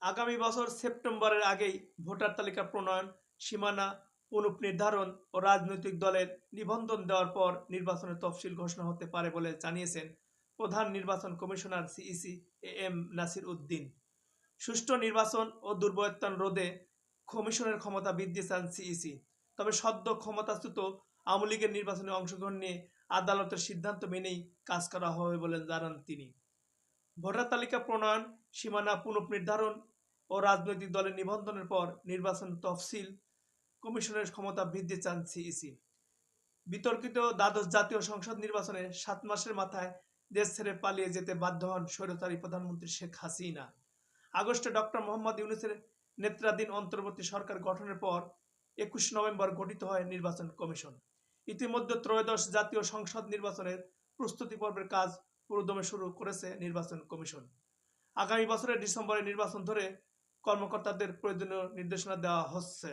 আগামী বছর সেপ্টেম্বরের আগেই ভোটার তালিকা প্রণয়ন, সীমানা পুনঃনির্ধারণ ও রাজনৈতিক দলের নিবন্ধন দেওয়ার পর নির্বাচনের তফসিল ঘোষণা হতে পারে বলে জানিয়েছেন প্রধান নির্বাচন commissioner CEC M Nasir Uddin. সুষ্ঠু নির্বাচন ও দুর্বৃত্তায়ন রোধে কমিশনের ক্ষমতা বৃদ্ধি চান সিইসি। তবে সদ্য ক্ষমতাচ্যুত আওয়ামী লীগের নির্বাচনে অংশগ্রহণ নিয়ে আদালতের সিদ্ধান্ত মেনেই কাজ করা হবে বলে জানান তিনি। ভোটার তালিকা প্রণয়ন, সীমানা পুনঃনির্ধারণ ও রাজনৈতিক দলের নিবন্ধনের পর নির্বাচন তফসিল কমিশনের ক্ষমতা বৃদ্ধি চান সিইসি। বিতর্কিত দ্বাদশ জাতীয় সংসদ নির্বাচনে ৭ মাসের মাথায় দেশ ছেড়ে পালিয়ে যেতে বাধ্য হন স্বৈরাচারী প্রধানমন্ত্রী শেখ হাসিনা। আগস্টে ডক্টর মোহাম্মদ ইউনূসের নেতৃত্বাধীন অন্তর্বর্তী সরকার গঠনের পর ২১ নভেম্বর গঠিত হয় নির্বাচন কমিশন। ইতিমধ্যে ত্রয়োদশ জাতীয় সংসদ নির্বাচনের প্রস্তুতি পর্বের কাজ পুরোদমে শুরু করেছে নির্বাচন কমিশন। আগামী বছরের ডিসেম্বরে নির্বাচন ধরে কর্মকর্তাদের প্রয়োজনীয় নির্দেশনা দেওয়া হচ্ছে।